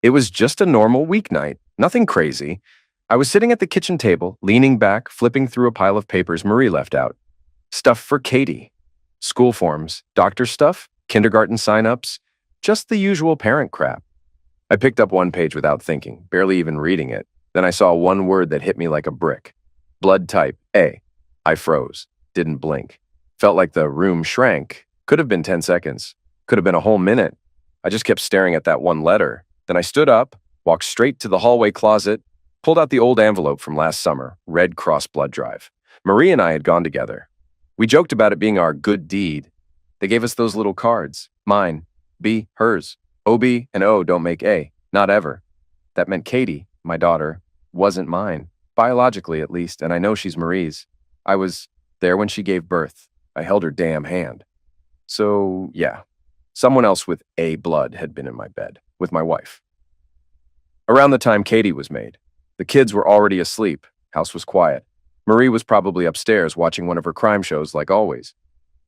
It was just a normal weeknight, nothing crazy. I was sitting at the kitchen table, leaning back, flipping through a pile of papers Marie left out. Stuff for Katie. School forms, doctor stuff, kindergarten sign-ups, just the usual parent crap. I picked up one page without thinking, barely even reading it. Then I saw one word that hit me like a brick. Blood type A. I froze, didn't blink. Felt like the room shrank. Could have been 10 seconds. Could have been a whole minute. I just kept staring at that one letter. Then I stood up, walked straight to the hallway closet, pulled out the old envelope from last summer, Red Cross blood drive. Marie and I had gone together. We joked about it being our good deed. They gave us those little cards. Mine, B, hers. OB and O don't make A, not ever. That meant Katie, my daughter, wasn't mine, biologically at least, and I know she's Marie's. I was there when she gave birth. I held her damn hand. So, yeah, someone else with A blood had been in my bed, with my wife. Around the time Katie was made, the kids were already asleep. House was quiet. Marie was probably upstairs watching one of her crime shows like always.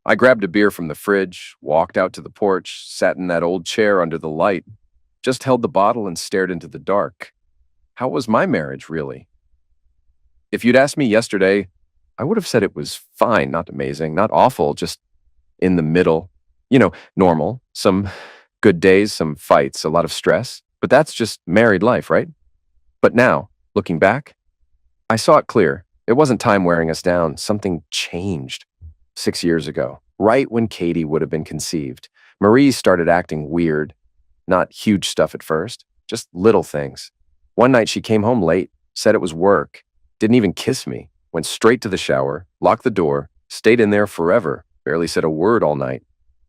I grabbed a beer from the fridge, walked out to the porch, sat in that old chair under the light, just held the bottle and stared into the dark. How was my marriage, really? If you'd asked me yesterday, I would have said it was fine, not amazing, not awful, just in the middle. Normal. Some good days, some fights, a lot of stress. But that's just married life, right? But now, looking back, I saw it clear. It wasn't time wearing us down. Something changed. 6 years ago, right when Katie would have been conceived, Marie started acting weird. Not huge stuff at first, just little things. One night she came home late, said it was work, didn't even kiss me, went straight to the shower, locked the door, stayed in there forever, barely said a word all night.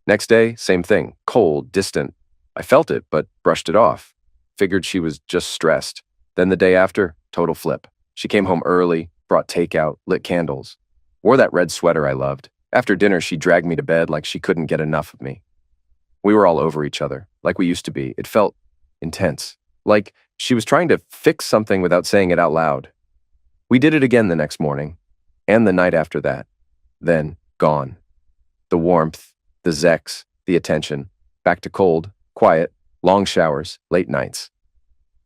Next day, same thing, cold, distant. I felt it, but brushed it off. Figured she was just stressed. Then the day after, total flip. She came home early, brought takeout, lit candles. Wore that red sweater I loved. After dinner, she dragged me to bed like she couldn't get enough of me. We were all over each other, like we used to be. It felt intense, like she was trying to fix something without saying it out loud. We did it again the next morning, and the night after that. Then, gone. The warmth, the zex, the attention, back to cold, quiet, long showers, late nights.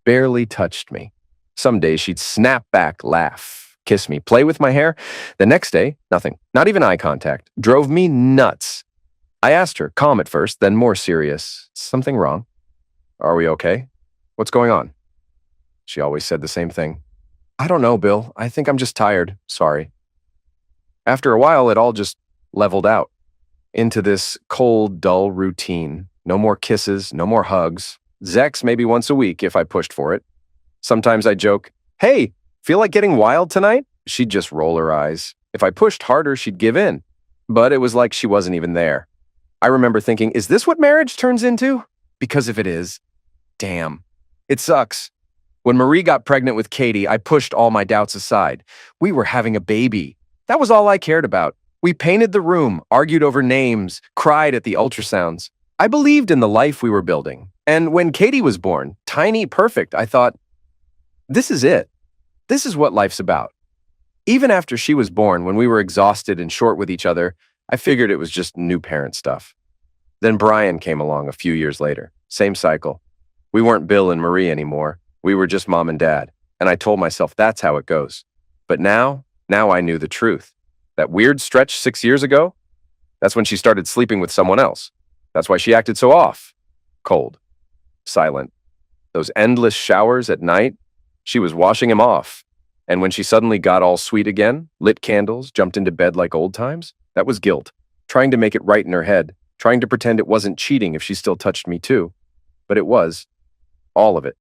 Barely touched me. Some days she'd snap back, laugh, kiss me, play with my hair. The next day, nothing, not even eye contact. Drove me nuts. I asked her, calm at first, then more serious. Something wrong? Are we okay? What's going on? She always said the same thing. I don't know, Bill. I think I'm just tired. Sorry. After a while, it all just leveled out into this cold, dull routine. No more kisses, no more hugs. Zex maybe once a week if I pushed for it. Sometimes I joke, hey, feel like getting wild tonight? She'd just roll her eyes. If I pushed harder, she'd give in. But it was like she wasn't even there. I remember thinking, is this what marriage turns into? Because if it is, damn, it sucks. When Marie got pregnant with Katie, I pushed all my doubts aside. We were having a baby. That was all I cared about. We painted the room, argued over names, cried at the ultrasounds. I believed in the life we were building. And when Katie was born, tiny, perfect, I thought, this is it. This is what life's about. Even after she was born, when we were exhausted and short with each other, I figured it was just new parent stuff. Then Brian came along a few years later. Same cycle. We weren't Bill and Marie anymore. We were just mom and dad. And I told myself that's how it goes. But now I knew the truth. That weird stretch 6 years ago, that's when she started sleeping with someone else. That's why she acted so off. Cold. Silent. Those endless showers at night, she was washing him off. And when she suddenly got all sweet again, lit candles, jumped into bed like old times, that was guilt. Trying to make it right in her head. Trying to pretend it wasn't cheating if she still touched me too. But it was. All of it.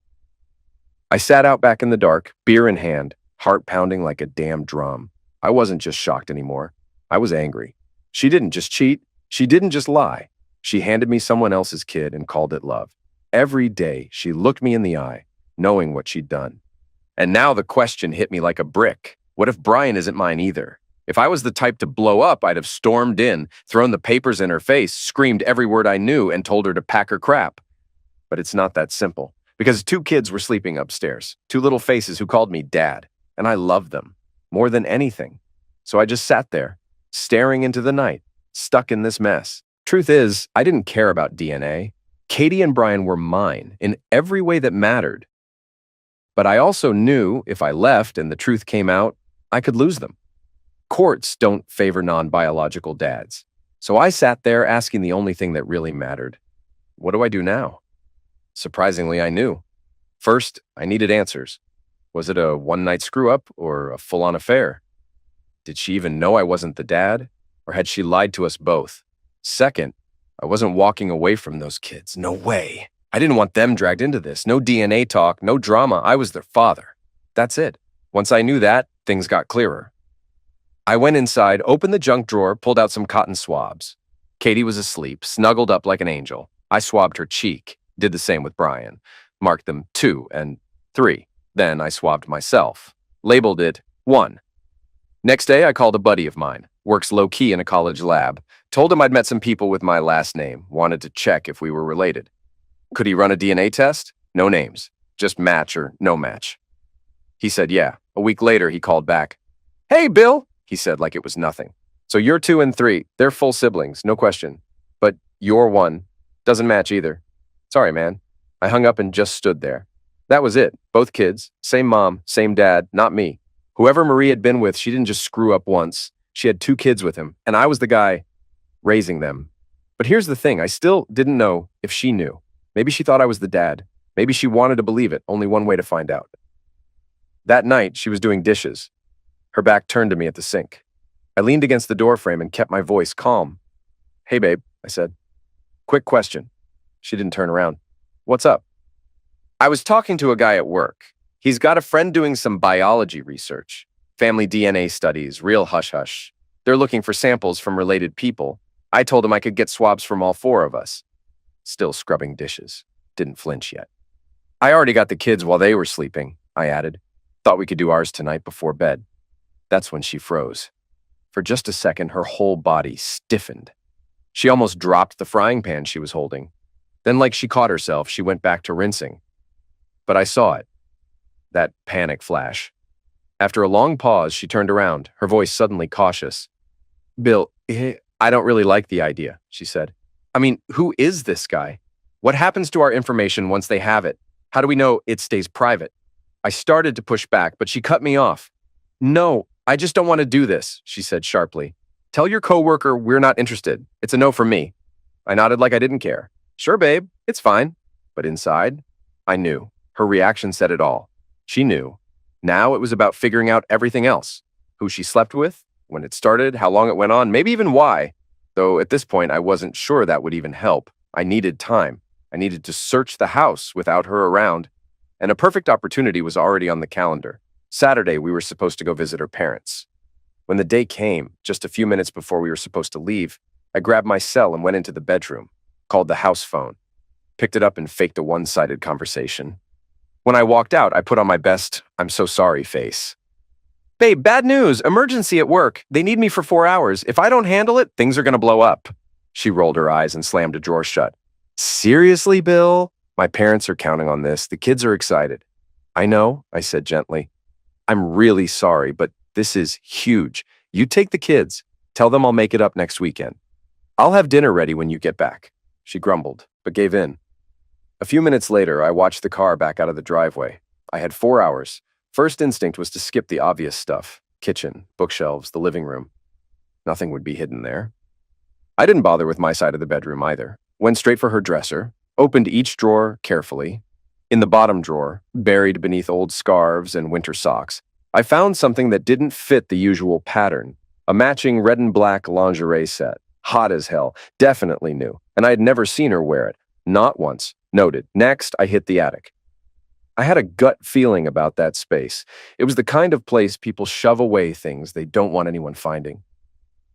I sat out back in the dark, beer in hand, heart pounding like a damn drum. I wasn't just shocked anymore. I was angry. She didn't just cheat. She didn't just lie. She handed me someone else's kid and called it love. Every day, she looked me in the eye, knowing what she'd done. And now the question hit me like a brick. What if Brian isn't mine either? If I was the type to blow up, I'd have stormed in, thrown the papers in her face, screamed every word I knew, and told her to pack her crap. But it's not that simple. Because 2 kids were sleeping upstairs, 2 little faces who called me dad, and I loved them more than anything. So I just sat there, staring into the night, stuck in this mess. Truth is, I didn't care about DNA. Katie and Brian were mine in every way that mattered. But I also knew if I left and the truth came out, I could lose them. Courts don't favor non-biological dads. So I sat there asking the only thing that really mattered. What do I do now? Surprisingly, I knew. First, I needed answers. Was it a one-night screw-up or a full-on affair? Did she even know I wasn't the dad? Or had she lied to us both? Second, I wasn't walking away from those kids. No way. I didn't want them dragged into this. No DNA talk, no drama. I was their father. That's it. Once I knew that, things got clearer. I went inside, opened the junk drawer, pulled out some cotton swabs. Katie was asleep, snuggled up like an angel. I swabbed her cheek, did the same with Brian, marked them 2 and 3. Then I swabbed myself, labeled it 1. Next day, I called a buddy of mine, works low-key in a college lab, told him I'd met some people with my last name, wanted to check if we were related. Could he run a DNA test? No names, just match or no match. He said yeah. A week later, he called back. "Hey, Bill," he said like it was nothing. "So you're 2 and 3. They're full siblings, no question. But you're 1. Doesn't match either. Sorry, man." I hung up and just stood there. That was it. Both kids, same mom, same dad, not me. Whoever Marie had been with, she didn't just screw up once. She had 2 kids with him, and I was the guy raising them. But here's the thing, I still didn't know if she knew. Maybe she thought I was the dad. Maybe she wanted to believe it, only one way to find out. That night, she was doing dishes. Her back turned to me at the sink. I leaned against the doorframe and kept my voice calm. "Hey, babe," I said. "Quick question." She didn't turn around. "What's up?" "I was talking to a guy at work. He's got a friend doing some biology research. Family DNA studies, real hush-hush. They're looking for samples from related people. I told him I could get swabs from all 4 of us." Still scrubbing dishes. Didn't flinch yet. "I already got the kids while they were sleeping," I added. "Thought we could do ours tonight before bed." That's when she froze. For just a second, her whole body stiffened. She almost dropped the frying pan she was holding. Then, like she caught herself, she went back to rinsing. But I saw it. That panic flash. After a long pause, she turned around, her voice suddenly cautious. "Bill, I don't really like the idea," she said. "I mean, who is this guy? What happens to our information once they have it? How do we know it stays private?" I started to push back, but she cut me off. "No, I just don't want to do this," she said sharply. "Tell your coworker we're not interested. It's a no from me." I nodded like I didn't care. "Sure, babe, it's fine." But inside, I knew. Her reaction said it all. She knew. Now it was about figuring out everything else. Who she slept with, when it started, how long it went on, maybe even why. Though at this point, I wasn't sure that would even help. I needed time. I needed to search the house without her around. And a perfect opportunity was already on the calendar. Saturday, we were supposed to go visit her parents. When the day came, just a few minutes before we were supposed to leave, I grabbed my cell and went into the bedroom, called the house phone, picked it up and faked a one-sided conversation. When I walked out, I put on my best "I'm so sorry" face. "Babe, bad news, emergency at work. They need me for 4 hours. If I don't handle it, things are gonna blow up." She rolled her eyes and slammed a drawer shut. "Seriously, Bill? My parents are counting on this. The kids are excited." "I know," I said gently. "I'm really sorry, but this is huge. You take the kids. Tell them I'll make it up next weekend. I'll have dinner ready when you get back." She grumbled, but gave in. A few minutes later, I watched the car back out of the driveway. I had 4 hours. First instinct was to skip the obvious stuff. Kitchen, bookshelves, the living room. Nothing would be hidden there. I didn't bother with my side of the bedroom either. Went straight for her dresser, opened each drawer carefully. In the bottom drawer, buried beneath old scarves and winter socks, I found something that didn't fit the usual pattern. A matching red and black lingerie set. Hot as hell. Definitely new. And I had never seen her wear it. Not once. Noted. Next, I hit the attic. I had a gut feeling about that space. It was the kind of place people shove away things they don't want anyone finding.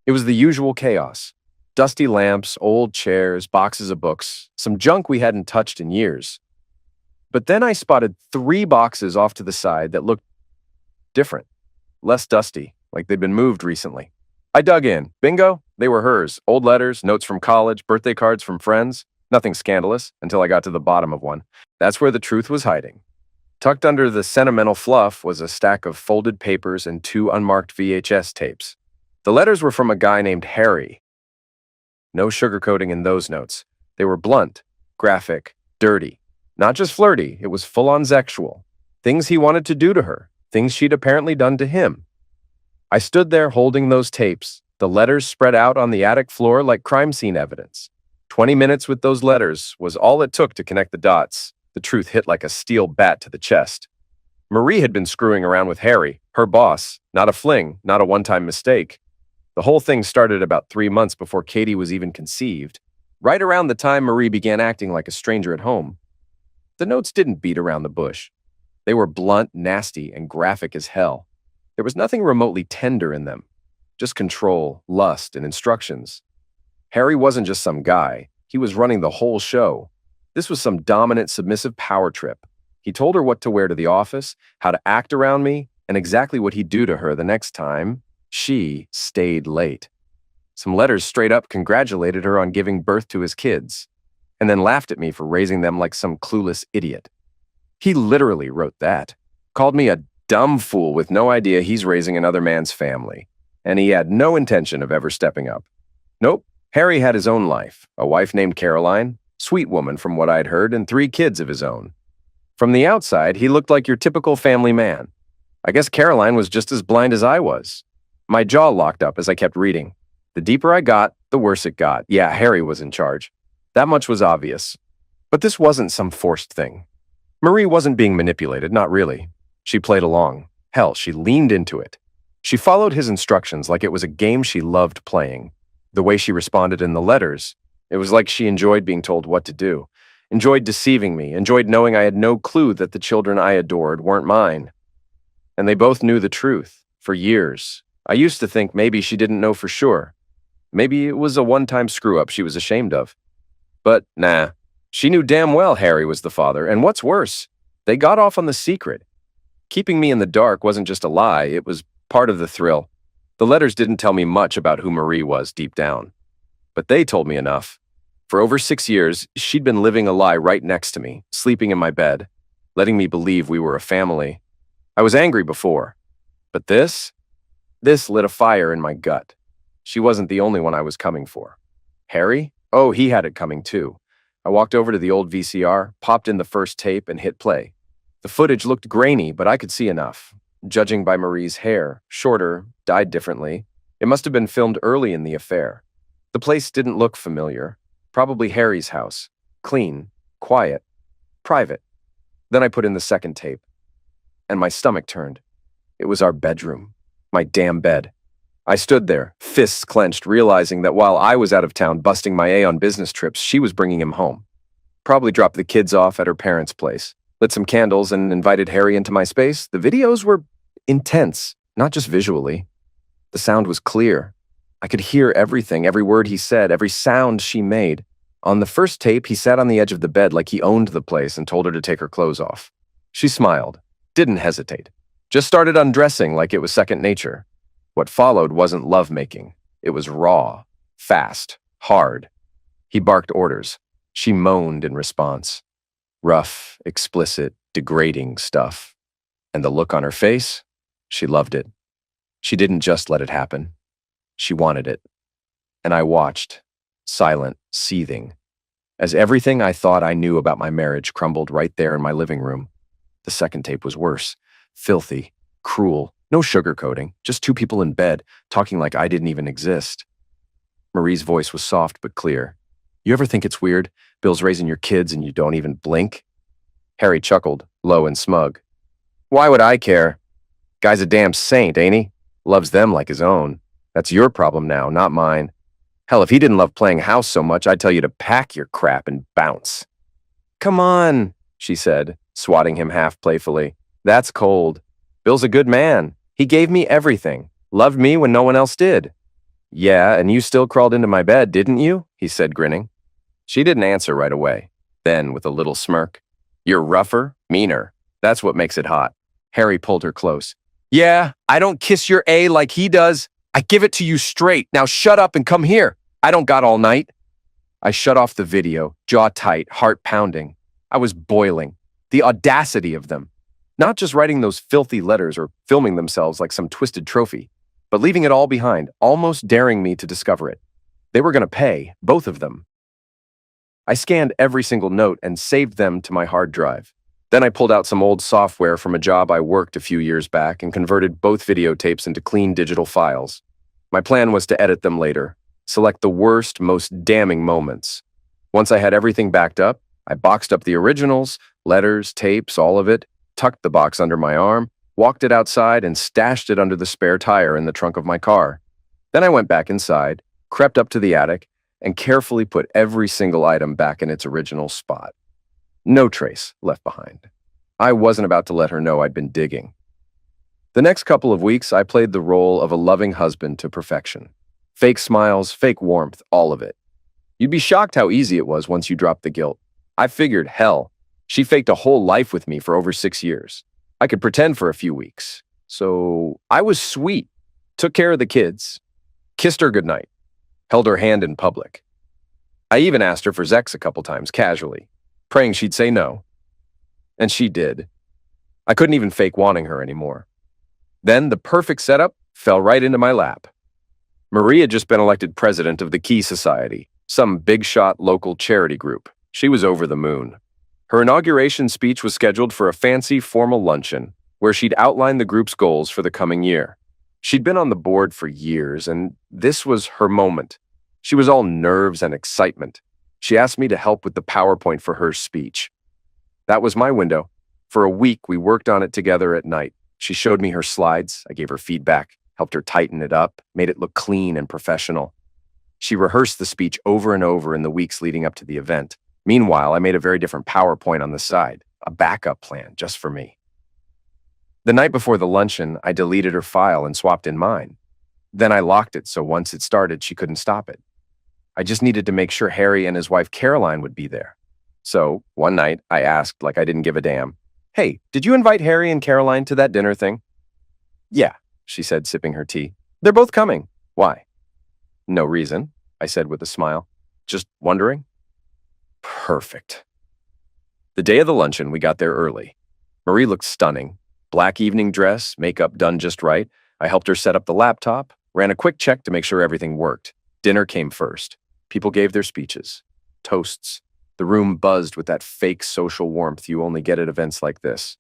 It was the usual chaos. Dusty lamps, old chairs, boxes of books, some junk we hadn't touched in years. But then I spotted 3 boxes off to the side that looked different, less dusty, like they'd been moved recently. I dug in. Bingo, they were hers. Old letters, notes from college, birthday cards from friends. Nothing scandalous until I got to the bottom of one. That's where the truth was hiding. Tucked under the sentimental fluff was a stack of folded papers and 2 unmarked VHS tapes. The letters were from a guy named Harry. No sugarcoating in those notes. They were blunt, graphic, dirty. Not just flirty, it was full-on sexual. Things he wanted to do to her, things she'd apparently done to him. I stood there holding those tapes, the letters spread out on the attic floor like crime scene evidence. 20 minutes with those letters was all it took to connect the dots. The truth hit like a steel bat to the chest. Marie had been screwing around with Harry, her boss, not a fling, not a one-time mistake. The whole thing started about 3 months before Katie was even conceived, right around the time Marie began acting like a stranger at home. The notes didn't beat around the bush. They were blunt, nasty, and graphic as hell. There was nothing remotely tender in them, just control, lust, and instructions. Harry wasn't just some guy. He was running the whole show. This was some dominant, submissive power trip. He told her what to wear to the office, how to act around me, and exactly what he'd do to her the next time she stayed late. Some letters straight up congratulated her on giving birth to his kids, and then laughed at me for raising them like some clueless idiot. He literally wrote that. Called me a dumb fool with no idea he's raising another man's family, and he had no intention of ever stepping up. Nope, Harry had his own life, a wife named Caroline, sweet woman from what I'd heard, and 3 kids of his own. From the outside, he looked like your typical family man. I guess Caroline was just as blind as I was. My jaw locked up as I kept reading. The deeper I got, the worse it got. Yeah, Harry was in charge. That much was obvious. But this wasn't some forced thing. Marie wasn't being manipulated, not really. She played along. Hell, she leaned into it. She followed his instructions like it was a game she loved playing. The way she responded in the letters, it was like she enjoyed being told what to do, enjoyed deceiving me, enjoyed knowing I had no clue that the children I adored weren't mine. And they both knew the truth, for years. I used to think maybe she didn't know for sure. Maybe it was a one-time screw-up she was ashamed of. But nah, she knew damn well Harry was the father, and what's worse, they got off on the secret. Keeping me in the dark wasn't just a lie, it was part of the thrill. The letters didn't tell me much about who Marie was deep down. But they told me enough. For over 6 years, she'd been living a lie right next to me, sleeping in my bed, letting me believe we were a family. I was angry before, but this lit a fire in my gut. She wasn't the only one I was coming for. Harry? Oh, he had it coming too. I walked over to the old VCR, popped in the first tape, and hit play. The footage looked grainy, but I could see enough. Judging by Marie's hair, shorter, dyed differently, it must have been filmed early in the affair. The place didn't look familiar. Probably Harry's house. Clean, quiet, private. Then I put in the second tape, and my stomach turned. It was our bedroom. My damn bed. I stood there, fists clenched, realizing that while I was out of town busting my A on business trips, she was bringing him home. Probably dropped the kids off at her parents' place, lit some candles, and invited Harry into my space. The videos were intense, not just visually. The sound was clear. I could hear everything, every word he said, every sound she made. On the first tape, he sat on the edge of the bed like he owned the place and told her to take her clothes off. She smiled, didn't hesitate, just started undressing like it was second nature. What followed wasn't lovemaking. It was raw, fast, hard. He barked orders. She moaned in response. Rough, explicit, degrading stuff. And the look on her face? She loved it. She didn't just let it happen. She wanted it. And I watched, silent, seething, as everything I thought I knew about my marriage crumbled right there in my living room. The second tape was worse. Filthy, cruel, no sugarcoating, just 2 people in bed, talking like I didn't even exist. Marie's voice was soft but clear. You ever think it's weird? Bill's raising your kids and you don't even blink? Harry chuckled, low and smug. Why would I care? Guy's a damn saint, ain't he? Loves them like his own. That's your problem now, not mine. Hell, if he didn't love playing house so much, I'd tell you to pack your crap and bounce. Come on, she said, swatting him half playfully. That's cold. Bill's a good man. He gave me everything. Loved me when no one else did. Yeah, and you still crawled into my bed, didn't you? He said, grinning. She didn't answer right away. Then, with a little smirk, you're rougher, meaner. That's what makes it hot. Harry pulled her close. Yeah, I don't kiss your A like he does. I give it to you straight. Now shut up and come here. I don't got all night. I shut off the video, jaw tight, heart pounding. I was boiling. The audacity of them. Not just writing those filthy letters or filming themselves like some twisted trophy, but leaving it all behind, almost daring me to discover it. They were going to pay, both of them. I scanned every single note and saved them to my hard drive. Then I pulled out some old software from a job I worked a few years back and converted both videotapes into clean digital files. My plan was to edit them later, select the worst, most damning moments. Once I had everything backed up, I boxed up the originals, letters, tapes, all of it, tucked the box under my arm, walked it outside, and stashed it under the spare tire in the trunk of my car. Then I went back inside, crept up to the attic, and carefully put every single item back in its original spot. No trace left behind. I wasn't about to let her know I'd been digging. The next couple of weeks, I played the role of a loving husband to perfection. Fake smiles, fake warmth, all of it. You'd be shocked how easy it was once you dropped the guilt. I figured, hell, she faked a whole life with me for over 6 years. I could pretend for a few weeks. So I was sweet, took care of the kids, kissed her goodnight, held her hand in public. I even asked her for sex a couple times, casually, praying she'd say no. And she did. I couldn't even fake wanting her anymore. Then the perfect setup fell right into my lap. Marie had just been elected president of the Key Society, some big-shot local charity group. She was over the moon. Her inauguration speech was scheduled for a fancy, formal luncheon, where she'd outline the group's goals for the coming year. She'd been on the board for years, and this was her moment. She was all nerves and excitement. She asked me to help with the PowerPoint for her speech. That was my window. For a week, we worked on it together at night. She showed me her slides, I gave her feedback, helped her tighten it up, made it look clean and professional. She rehearsed the speech over and over in the weeks leading up to the event. Meanwhile, I made a very different PowerPoint on the side, a backup plan just for me. The night before the luncheon, I deleted her file and swapped in mine. Then I locked it so once it started, she couldn't stop it. I just needed to make sure Harry and his wife Caroline would be there. So, one night, I asked like I didn't give a damn, "Hey, did you invite Harry and Caroline to that dinner thing?" "Yeah," she said, sipping her tea. "They're both coming." "Why?" "No reason," I said with a smile. "Just wondering." Perfect. The day of the luncheon, we got there early. Marie looked stunning. Black evening dress, makeup done just right. I helped her set up the laptop, ran a quick check to make sure everything worked. Dinner came first. People gave their speeches. Toasts. The room buzzed with that fake social warmth you only get at events like this.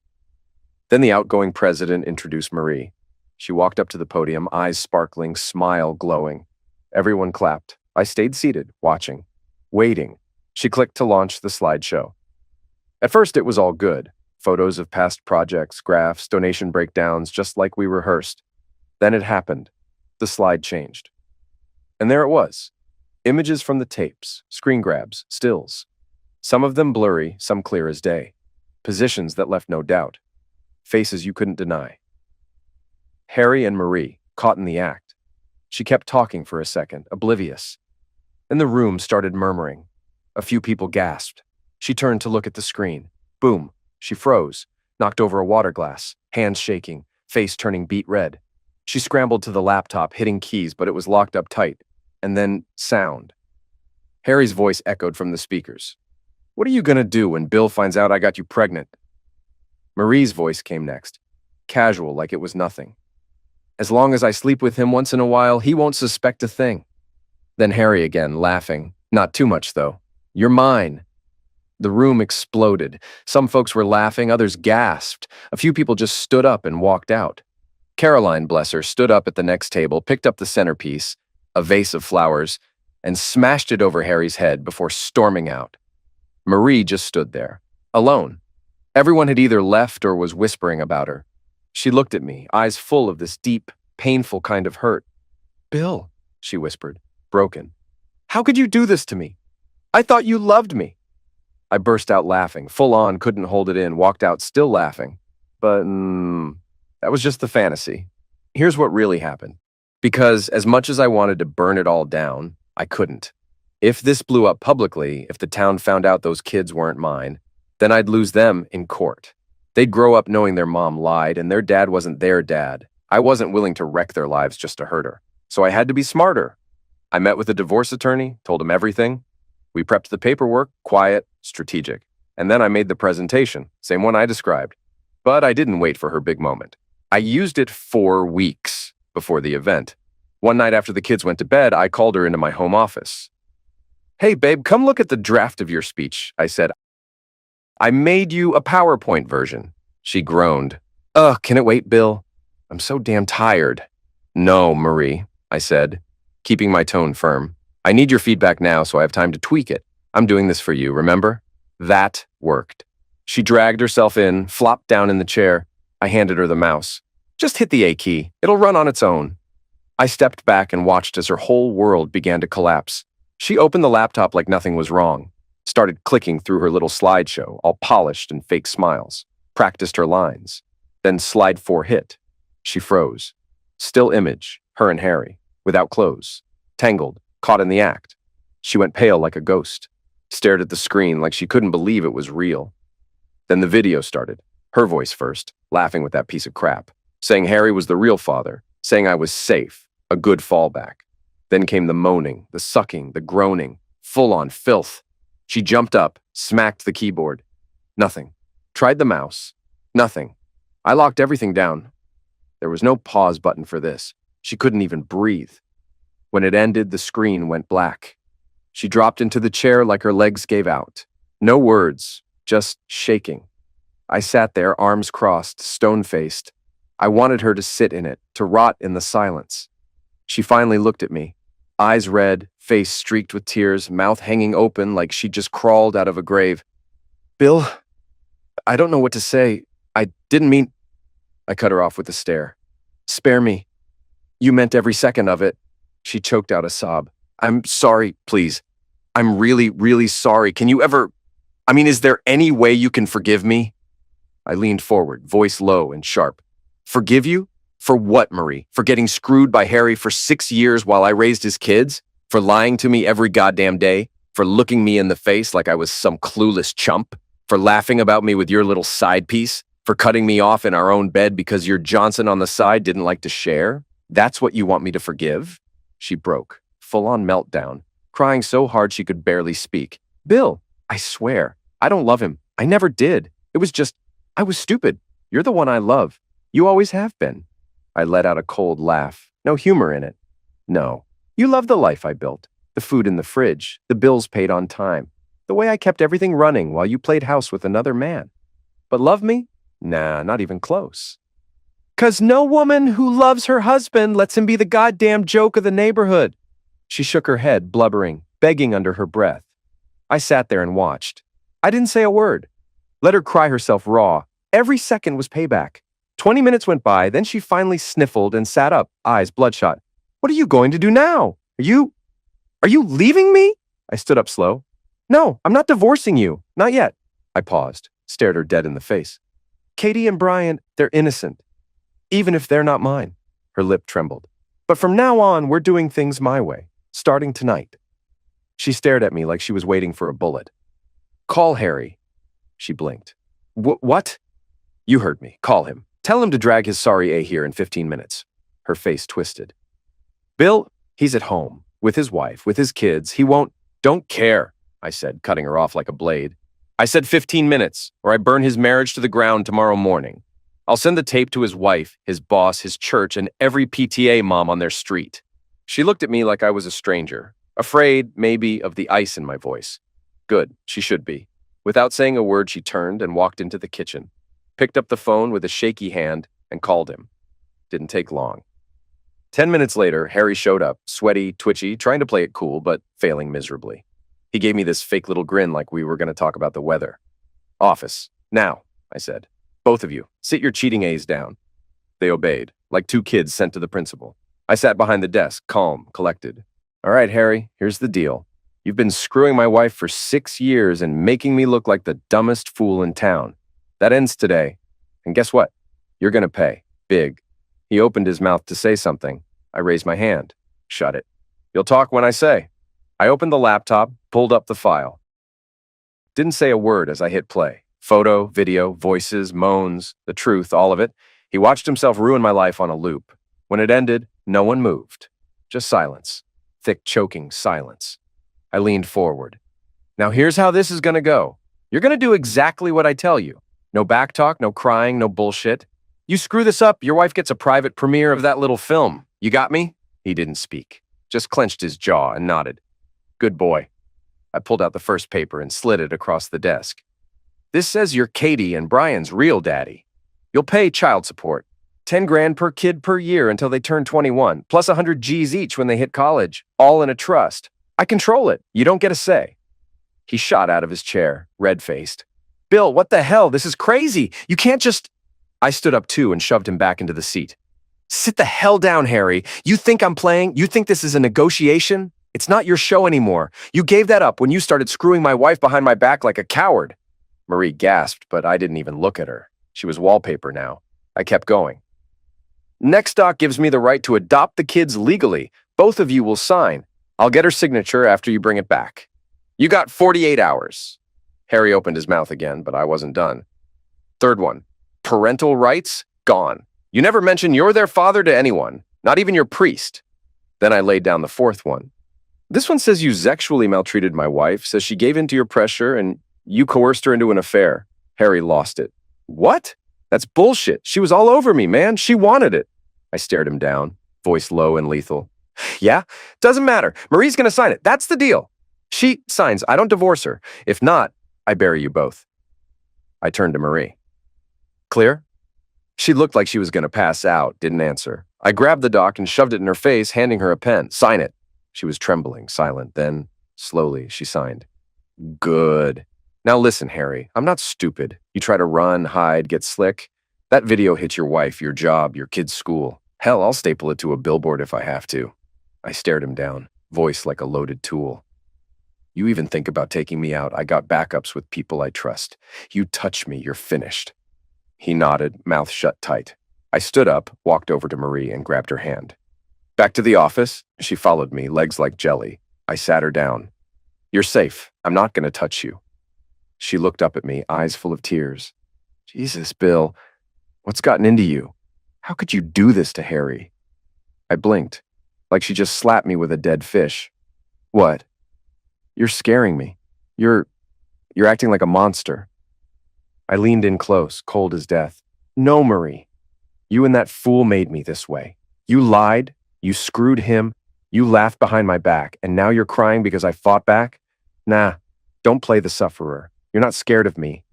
Then the outgoing president introduced Marie. She walked up to the podium, eyes sparkling, smile glowing. Everyone clapped. I stayed seated, watching, waiting. She clicked to launch the slideshow. At first, it was all good. Photos of past projects, graphs, donation breakdowns, just like we rehearsed. Then it happened. The slide changed. And there it was. Images from the tapes, screen grabs, stills. Some of them blurry, some clear as day. Positions that left no doubt. Faces you couldn't deny. Harry and Marie, caught in the act. She kept talking for a second, oblivious. Then the room started murmuring. A few people gasped. She turned to look at the screen. Boom. She froze, knocked over a water glass, hands shaking, face turning beet red. She scrambled to the laptop, hitting keys, but it was locked up tight. And then sound. Harry's voice echoed from the speakers. "What are you gonna do when Bill finds out I got you pregnant?" Marie's voice came next, casual like it was nothing. "As long as I sleep with him once in a while, he won't suspect a thing." Then Harry again, laughing. Not too much, though. "You're mine." The room exploded. Some folks were laughing, others gasped. A few people just stood up and walked out. Caroline, bless her, stood up at the next table, picked up the centerpiece, a vase of flowers, and smashed it over Harry's head before storming out. Marie just stood there, alone. Everyone had either left or was whispering about her. She looked at me, eyes full of this deep, painful kind of hurt. "Bill," she whispered, broken. "How could you do this to me? I thought you loved me." I burst out laughing, full on, couldn't hold it in, walked out still laughing. But that was just the fantasy. Here's what really happened. Because as much as I wanted to burn it all down, I couldn't. If this blew up publicly, if the town found out those kids weren't mine, then I'd lose them in court. They'd grow up knowing their mom lied and their dad wasn't their dad. I wasn't willing to wreck their lives just to hurt her. So I had to be smarter. I met with a divorce attorney, told him everything. We prepped the paperwork, quiet, strategic. And then I made the presentation, same one I described. But I didn't wait for her big moment. I used it 4 weeks before the event. One night after the kids went to bed, I called her into my home office. Hey, babe, come look at the draft of your speech, I said. I made you a PowerPoint version. She groaned. Ugh, can it wait, Bill? I'm so damn tired. No, Marie, I said, keeping my tone firm. I need your feedback now so I have time to tweak it. I'm doing this for you, remember? That worked. She dragged herself in, flopped down in the chair. I handed her the mouse. Just hit the A key. It'll run on its own. I stepped back and watched as her whole world began to collapse. She opened the laptop like nothing was wrong, started clicking through her little slideshow, all polished and fake smiles, practiced her lines. Then slide 4 hit. She froze. Still image, her and Harry, without clothes, tangled, caught in the act. She went pale like a ghost, stared at the screen like she couldn't believe it was real. Then the video started, her voice first, laughing with that piece of crap, saying Harry was the real father, saying I was safe, a good fallback. Then came the moaning, the sucking, the groaning, full-on filth. She jumped up, smacked the keyboard. Nothing. Tried the mouse. Nothing. I locked everything down. There was no pause button for this. She couldn't even breathe. When it ended, the screen went black. She dropped into the chair like her legs gave out. No words, just shaking. I sat there, arms crossed, stone-faced. I wanted her to sit in it, to rot in the silence. She finally looked at me, eyes red, face streaked with tears, mouth hanging open like she'd just crawled out of a grave. Bill, I don't know what to say. I didn't mean... I cut her off with a stare. Spare me. You meant every second of it. She choked out a sob. I'm sorry, please. I'm really, really sorry. Can you ever... is there any way you can forgive me? I leaned forward, voice low and sharp. Forgive you? For what, Marie? For getting screwed by Harry for 6 years while I raised his kids? For lying to me every goddamn day? For looking me in the face like I was some clueless chump? For laughing about me with your little side piece? For cutting me off in our own bed because your Johnson on the side didn't like to share? That's what you want me to forgive? She broke, full-on meltdown, crying so hard she could barely speak. Bill, I swear, I don't love him. I never did. It was just, I was stupid. You're the one I love. You always have been. I let out a cold laugh, no humor in it. No, you love the life I built, the food in the fridge, the bills paid on time, the way I kept everything running while you played house with another man. But love me? Nah, not even close. 'Cause no woman who loves her husband lets him be the goddamn joke of the neighborhood. She shook her head, blubbering, begging under her breath. I sat there and watched. I didn't say a word. Let her cry herself raw. Every second was payback. 20 minutes went by, then she finally sniffled and sat up, eyes bloodshot. What are you going to do now? Are you leaving me? I stood up slow. No, I'm not divorcing you. Not yet. I paused, stared her dead in the face. Katie and Brian, they're innocent. Even if they're not mine. Her lip trembled. But from now on, we're doing things my way, starting tonight. She stared at me like she was waiting for a bullet. Call Harry. She blinked. What? You heard me. Call him. Tell him to drag his sorry A here in 15 minutes. Her face twisted. Bill, he's at home, with his wife, with his kids. He won't... Don't care, I said, cutting her off like a blade. I said 15 minutes, or I burn his marriage to the ground tomorrow morning. I'll send the tape to his wife, his boss, his church, and every PTA mom on their street. She looked at me like I was a stranger, afraid, maybe, of the ice in my voice. Good, she should be. Without saying a word, she turned and walked into the kitchen, picked up the phone with a shaky hand, and called him. Didn't take long. 10 minutes later, Harry showed up, sweaty, twitchy, trying to play it cool, but failing miserably. He gave me this fake little grin like we were going to talk about the weather. Office. Now, I said. Both of you, sit your cheating A's down. They obeyed, like 2 kids sent to the principal. I sat behind the desk, calm, collected. All right, Harry, here's the deal. You've been screwing my wife for 6 years and making me look like the dumbest fool in town. That ends today. And guess what? You're going to pay. Big. He opened his mouth to say something. I raised my hand. Shut it. You'll talk when I say. I opened the laptop, pulled up the file. Didn't say a word as I hit play. Photo, video, voices, moans, the truth, all of it. He watched himself ruin my life on a loop. When it ended, no one moved. Just silence. Thick, choking silence. I leaned forward. Now here's how this is going to go. You're going to do exactly what I tell you. No backtalk, no crying, no bullshit. You screw this up, your wife gets a private premiere of that little film. You got me? He didn't speak. Just clenched his jaw and nodded. Good boy. I pulled out the first paper and slid it across the desk. This says you're Katie and Brian's real daddy. You'll pay child support. 10 grand per kid per year until they turn 21, plus 100 G's each when they hit college, all in a trust. I control it. You don't get a say. He shot out of his chair, red-faced. Bill, what the hell? This is crazy. You can't just... I stood up too and shoved him back into the seat. Sit the hell down, Harry. You think I'm playing? You think this is a negotiation? It's not your show anymore. You gave that up when you started screwing my wife behind my back like a coward. Marie gasped, but I didn't even look at her. She was wallpaper now. I kept going. Next doc gives me the right to adopt the kids legally. Both of you will sign. I'll get her signature after you bring it back. You got 48 hours. Harry opened his mouth again, but I wasn't done. Third one. Parental rights? Gone. You never mention you're their father to anyone, not even your priest. Then I laid down the fourth one. This one says you sexually maltreated my wife, says she gave in to your pressure, and you coerced her into an affair. Harry lost it. What? That's bullshit. She was all over me, man. She wanted it. I stared him down, voice low and lethal. Yeah? Doesn't matter. Marie's gonna sign it. That's the deal. She signs. I don't divorce her. If not, I bury you both. I turned to Marie. Clear? She looked like she was gonna pass out, didn't answer. I grabbed the doc and shoved it in her face, handing her a pen. Sign it. She was trembling, silent. Then, slowly, she signed. Good. Now listen, Harry, I'm not stupid. You try to run, hide, get slick. That video hits your wife, your job, your kid's school. Hell, I'll staple it to a billboard if I have to. I stared him down, voice like a loaded tool. You even think about taking me out. I got backups with people I trust. You touch me, you're finished. He nodded, mouth shut tight. I stood up, walked over to Marie, and grabbed her hand. Back to the office. She followed me, legs like jelly. I sat her down. You're safe. I'm not going to touch you. She looked up at me, eyes full of tears. Jesus, Bill, what's gotten into you? How could you do this to Harry? I blinked, like she just slapped me with a dead fish. What? You're scaring me. You're acting like a monster. I leaned in close, cold as death. No, Marie. You and that fool made me this way. You lied. You screwed him. You laughed behind my back, and now you're crying because I fought back? Nah, don't play the sufferer. You're not scared of me.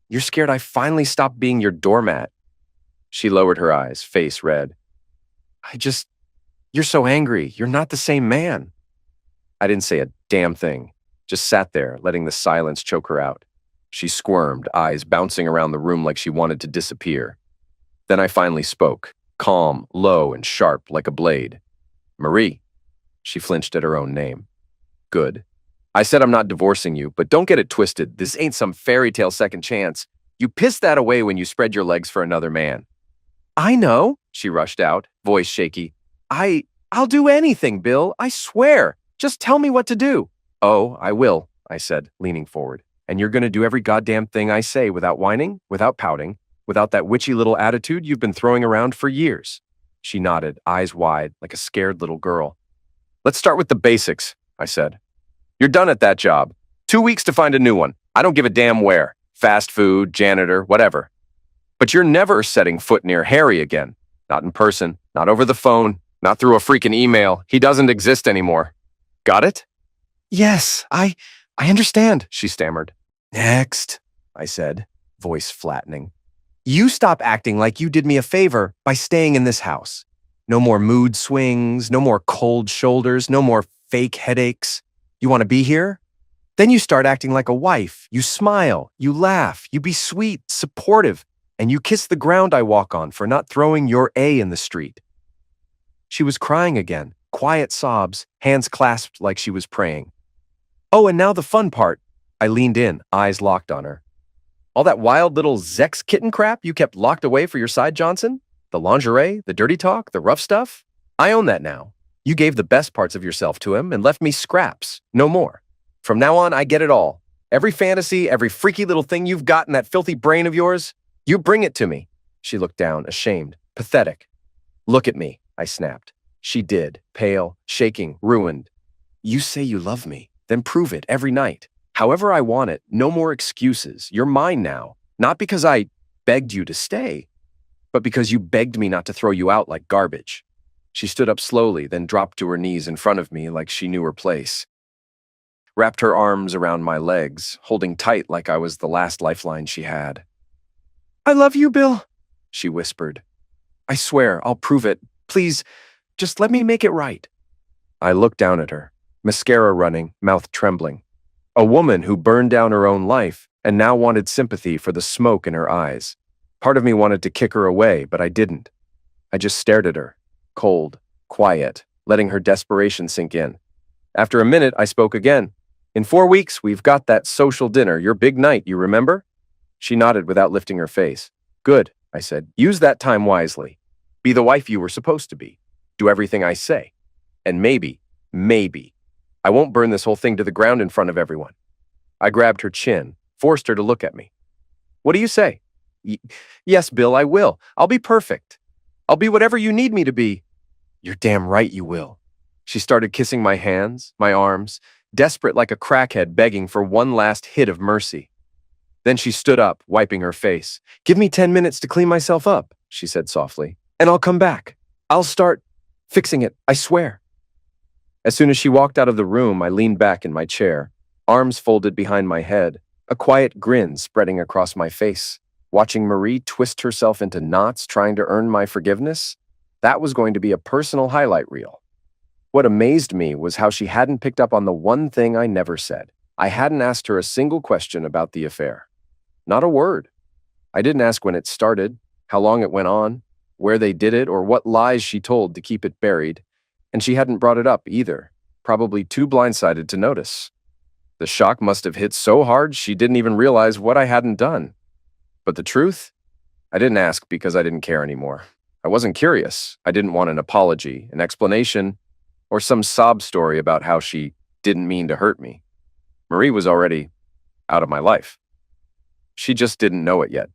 You're scared I finally stopped being your doormat. She lowered her eyes, face red. You're so angry. You're not the same man. I didn't say a damn thing, just sat there, letting the silence choke her out. She squirmed, eyes bouncing around the room like she wanted to disappear. Then I finally spoke, calm, low, and sharp like a blade. Marie. She flinched at her own name. Good. I said I'm not divorcing you, but don't get it twisted. This ain't some fairy tale second chance. You pissed that away when you spread your legs for another man. I know, she rushed out, voice shaky. I'll do anything, Bill. I swear. Just tell me what to do. Oh, I will, I said, leaning forward. And you're going to do every goddamn thing I say without whining, without pouting, without that witchy little attitude you've been throwing around for years. She nodded, eyes wide, like a scared little girl. Let's start with the basics, I said. You're done at that job. 2 weeks to find a new one. I don't give a damn where. Fast food, janitor, whatever. But you're never setting foot near Harry again. Not in person, not over the phone, not through a freaking email. He doesn't exist anymore. Got it? Yes, I understand, she stammered. Next, I said, voice flattening. You stop acting like you did me a favor by staying in this house. No more mood swings, no more cold shoulders, no more fake headaches. You want to be here? Then you start acting like a wife. You smile, you laugh, you be sweet, supportive, and you kiss the ground I walk on for not throwing your A in the street. She was crying again, quiet sobs, hands clasped like she was praying. Oh, and now the fun part. I leaned in, eyes locked on her. All that wild little Zex kitten crap you kept locked away for your side Johnson? The lingerie, the dirty talk, the rough stuff? I own that now. You gave the best parts of yourself to him and left me scraps, no more. From now on, I get it all. Every fantasy, every freaky little thing you've got in that filthy brain of yours, you bring it to me. She looked down, ashamed, pathetic. Look at me, I snapped. She did, pale, shaking, ruined. You say you love me, then prove it every night. However I want it, no more excuses. You're mine now. Not because I begged you to stay, but because you begged me not to throw you out like garbage. She stood up slowly, then dropped to her knees in front of me like she knew her place. wrapped her arms around my legs, holding tight like I was the last lifeline she had. "I love you, Bill," she whispered. "I swear, I'll prove it. Please, just let me make it right." I looked down at her, mascara running, mouth trembling. A woman who burned down her own life and now wanted sympathy for the smoke in her eyes. Part of me wanted to kick her away, but I didn't. I just stared at her, cold, quiet, letting her desperation sink in. After a minute, I spoke again. "In 4 weeks, we've got that social dinner, your big night, you remember?" She nodded without lifting her face. "Good," I said. "Use that time wisely. Be the wife you were supposed to be. Do everything I say. And maybe, I won't burn this whole thing to the ground in front of everyone." I grabbed her chin, forced her to look at me. "What do you say?" Yes, Bill, I will. I'll be perfect. I'll be whatever you need me to be." "You're damn right you will." She started kissing my hands, my arms, desperate like a crackhead begging for one last hit of mercy. Then she stood up, wiping her face. "Give me 10 minutes to clean myself up," she said softly, "and I'll come back. I'll start fixing it, I swear." As soon as she walked out of the room, I leaned back in my chair, arms folded behind my head, a quiet grin spreading across my face. Watching Marie twist herself into knots trying to earn my forgiveness, that was going to be a personal highlight reel. What amazed me was how she hadn't picked up on the one thing I never said. I hadn't asked her a single question about the affair. Not a word. I didn't ask when it started, how long it went on, where they did it, or what lies she told to keep it buried, and she hadn't brought it up either, probably too blindsided to notice. The shock must have hit so hard she didn't even realize what I hadn't done. But the truth? I didn't ask because I didn't care anymore. I wasn't curious. I didn't want an apology, an explanation, or some sob story about how she didn't mean to hurt me. Marie was already out of my life. She just didn't know it yet.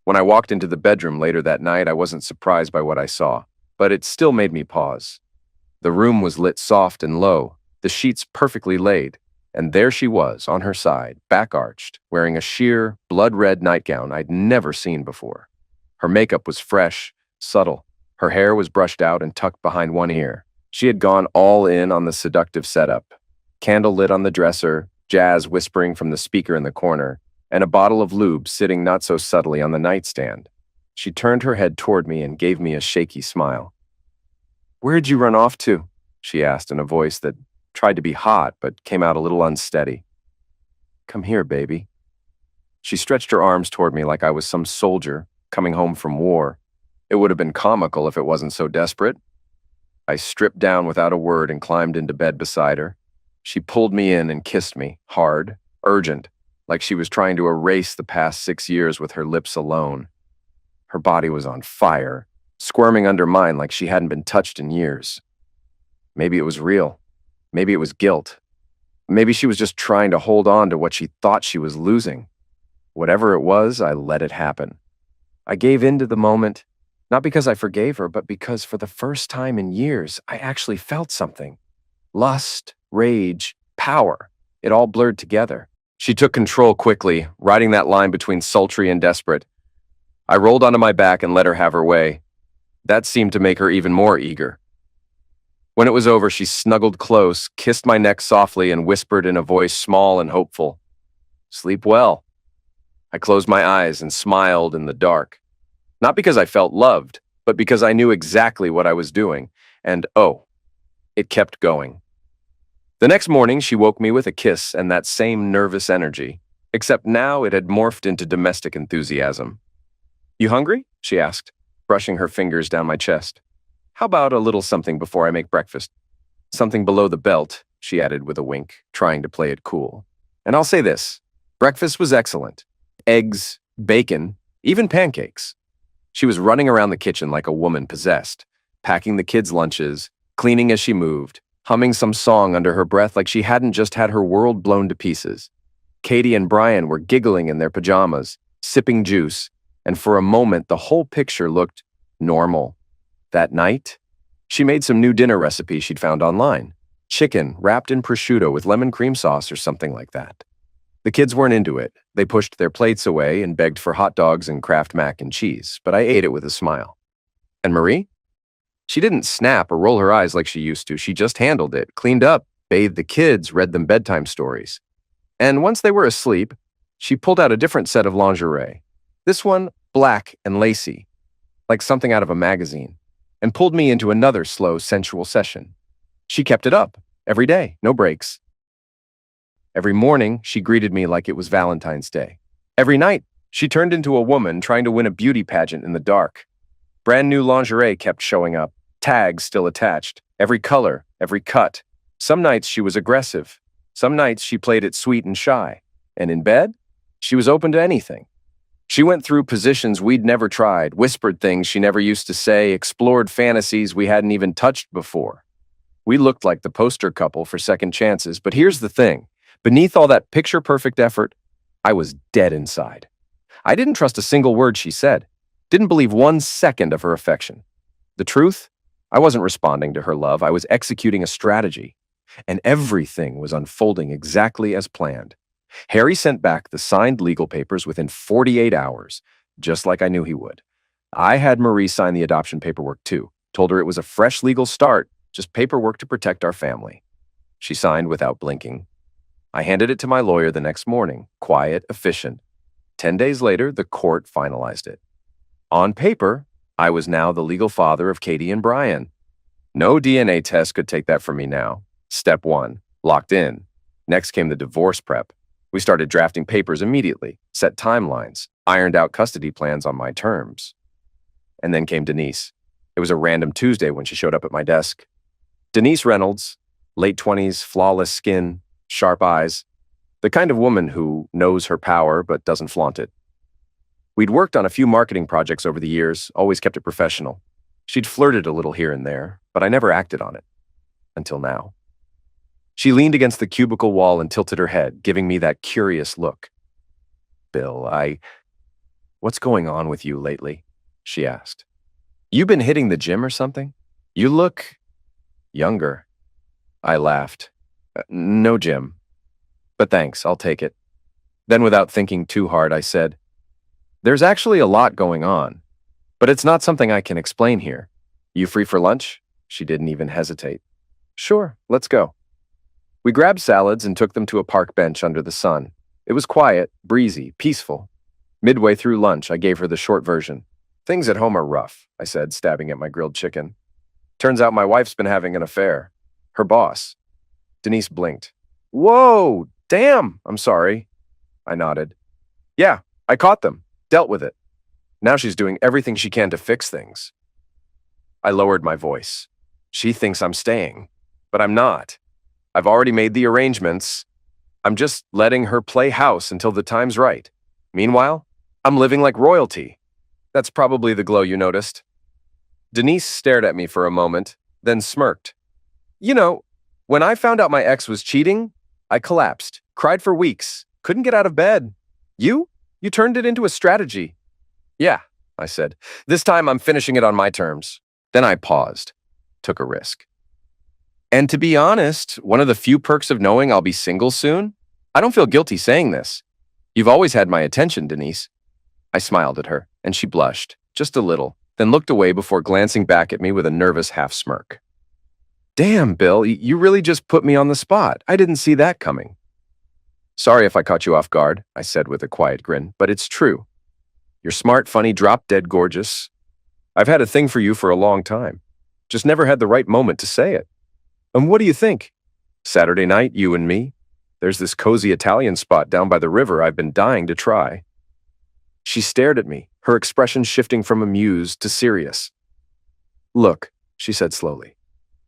When I walked into the bedroom later that night, I wasn't surprised by what I saw, but it still made me pause. The room was lit soft and low, the sheets perfectly laid, and there she was, on her side, back arched, wearing a sheer, blood-red nightgown I'd never seen before. Her makeup was fresh, subtle. Her hair was brushed out and tucked behind one ear. She had gone all in on the seductive setup. Candle lit on the dresser, jazz whispering from the speaker in the corner, and a bottle of lube sitting not so subtly on the nightstand. She turned her head toward me and gave me a shaky smile. "Where'd you run off to?" she asked in a voice that tried to be hot but came out a little unsteady. "Come here, baby." She stretched her arms toward me like I was some soldier coming home from war. It would have been comical if it wasn't so desperate. I stripped down without a word and climbed into bed beside her. She pulled me in and kissed me, hard, urgent, like she was trying to erase the past 6 years with her lips alone. Her body was on fire, squirming under mine like she hadn't been touched in years. Maybe it was real. Maybe it was guilt. Maybe she was just trying to hold on to what she thought she was losing. Whatever it was, I let it happen. I gave in to the moment, not because I forgave her, but because for the first time in years, I actually felt something. Lust, rage, power. It all blurred together. She took control quickly, riding that line between sultry and desperate. I rolled onto my back and let her have her way. That seemed to make her even more eager. When it was over, she snuggled close, kissed my neck softly, and whispered in a voice small and hopeful, "Sleep well." I closed my eyes and smiled in the dark. Not because I felt loved, but because I knew exactly what I was doing. And it kept going. The next morning, she woke me with a kiss and that same nervous energy, except now it had morphed into domestic enthusiasm. "You hungry?" she asked, brushing her fingers down my chest. "How about a little something before I make breakfast?" "Something below the belt," she added with a wink, trying to play it cool. And I'll say this, breakfast was excellent. Eggs, bacon, even pancakes. She was running around the kitchen like a woman possessed, packing the kids' lunches, cleaning as she moved, humming some song under her breath like she hadn't just had her world blown to pieces. Katie and Brian were giggling in their pajamas, sipping juice, and for a moment the whole picture looked normal. That night, she made some new dinner recipe she'd found online. Chicken wrapped in prosciutto with lemon cream sauce or something like that. The kids weren't into it. They pushed their plates away and begged for hot dogs and Kraft mac and cheese, but I ate it with a smile. And Marie? She didn't snap or roll her eyes like she used to. She just handled it, cleaned up, bathed the kids, read them bedtime stories. And once they were asleep, she pulled out a different set of lingerie. This one, black and lacy, like something out of a magazine, and pulled me into another slow, sensual session. She kept it up, every day, no breaks. Every morning, she greeted me like it was Valentine's Day. Every night, she turned into a woman trying to win a beauty pageant in the dark. Brand new lingerie kept showing up, tags still attached, every color, every cut. Some nights she was aggressive. Some nights she played it sweet and shy. And in bed, she was open to anything. She went through positions we'd never tried, whispered things she never used to say, explored fantasies we hadn't even touched before. We looked like the poster couple for second chances, but here's the thing. Beneath all that picture-perfect effort, I was dead inside. I didn't trust a single word she said, didn't believe 1 second of her affection. The truth? I wasn't responding to her love, I was executing a strategy. And everything was unfolding exactly as planned. Harry sent back the signed legal papers within 48 hours, just like I knew he would. I had Marie sign the adoption paperwork too, told her it was a fresh legal start, just paperwork to protect our family. She signed without blinking. I handed it to my lawyer the next morning, quiet, efficient. 10 days later, the court finalized it. On paper, I was now the legal father of Katie and Brian. No DNA test could take that from me now. Step 1, locked in. Next came the divorce prep. We started drafting papers immediately, set timelines, ironed out custody plans on my terms. And then came Denise. It was a random Tuesday when she showed up at my desk. Denise Reynolds, late 20s, flawless skin, sharp eyes, the kind of woman who knows her power but doesn't flaunt it. We'd worked on a few marketing projects over the years, always kept it professional. She'd flirted a little here and there, but I never acted on it. Until now. She leaned against the cubicle wall and tilted her head, giving me that curious look. Bill, what's going on with you lately? She asked. You been hitting the gym or something? You look younger. I laughed. No gym. But thanks, I'll take it. Then without thinking too hard, I said, there's actually a lot going on, but it's not something I can explain here. You free for lunch? She didn't even hesitate. Sure, let's go. We grabbed salads and took them to a park bench under the sun. It was quiet, breezy, peaceful. Midway through lunch, I gave her the short version. Things at home are rough, I said, stabbing at my grilled chicken. Turns out my wife's been having an affair. Her boss. Denise blinked. Whoa, damn, I'm sorry. I nodded. Yeah, I caught them, dealt with it. Now she's doing everything she can to fix things. I lowered my voice. She thinks I'm staying, but I'm not. I've already made the arrangements. I'm just letting her play house until the time's right. Meanwhile, I'm living like royalty. That's probably the glow you noticed. Denise stared at me for a moment, then smirked. You know, when I found out my ex was cheating, I collapsed, cried for weeks, couldn't get out of bed. You turned it into a strategy. Yeah, I said. This time I'm finishing it on my terms. Then I paused, took a risk. And to be honest, one of the few perks of knowing I'll be single soon, I don't feel guilty saying this. You've always had my attention, Denise. I smiled at her, and she blushed, just a little, then looked away before glancing back at me with a nervous half-smirk. Damn, Bill, you really just put me on the spot. I didn't see that coming. Sorry if I caught you off guard, I said with a quiet grin, but it's true. You're smart, funny, drop-dead gorgeous. I've had a thing for you for a long time. Just never had the right moment to say it. And what do you think? Saturday night, you and me? There's this cozy Italian spot down by the river I've been dying to try. She stared at me, her expression shifting from amused to serious. Look, she said slowly.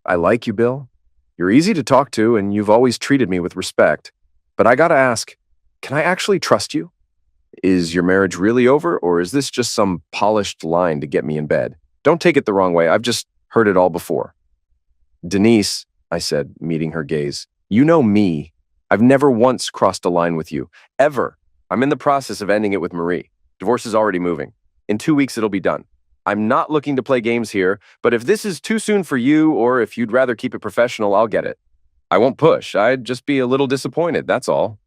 I like you, Bill. You're easy to talk to, and you've always treated me with respect. But I gotta ask, can I actually trust you? Is your marriage really over, or is this just some polished line to get me in bed? Don't take it the wrong way, I've just heard it all before. Denise, I said, meeting her gaze, you know me. I've never once crossed a line with you. Ever. I'm in the process of ending it with Marie. Divorce is already moving. In 2 weeks, it'll be done. I'm not looking to play games here, but if this is too soon for you, or if you'd rather keep it professional, I'll get it. I won't push. I'd just be a little disappointed, that's all.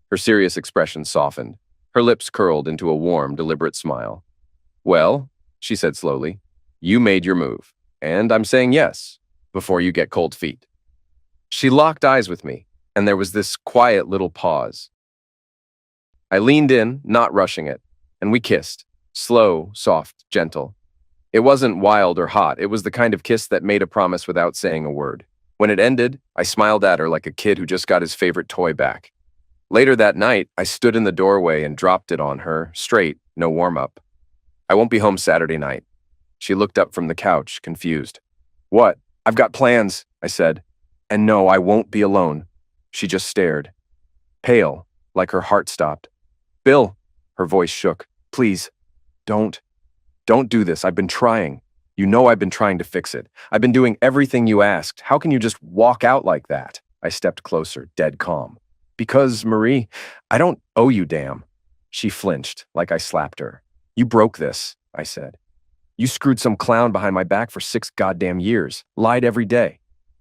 Her serious expression softened. Her lips curled into a warm, deliberate smile. Well, she said slowly, you made your move, and I'm saying yes, before you get cold feet. She locked eyes with me, and there was this quiet little pause. I leaned in, not rushing it, and we kissed. Slow, soft, gentle. It wasn't wild or hot. It was the kind of kiss that made a promise without saying a word. When it ended, I smiled at her like a kid who just got his favorite toy back. Later that night, I stood in the doorway and dropped it on her, straight, no warm-up. I won't be home Saturday night. She looked up from the couch, confused. What? I've got plans, I said. And no, I won't be alone. She just stared. Pale, like her heart stopped. Bill, her voice shook. Please, don't do this. I've been trying. You know I've been trying to fix it. I've been doing everything you asked. How can you just walk out like that? I stepped closer, dead calm. Because, Marie, I don't owe you, damn. She flinched, like I slapped her. You broke this, I said. You screwed some clown behind my back for 6 goddamn years, lied every day.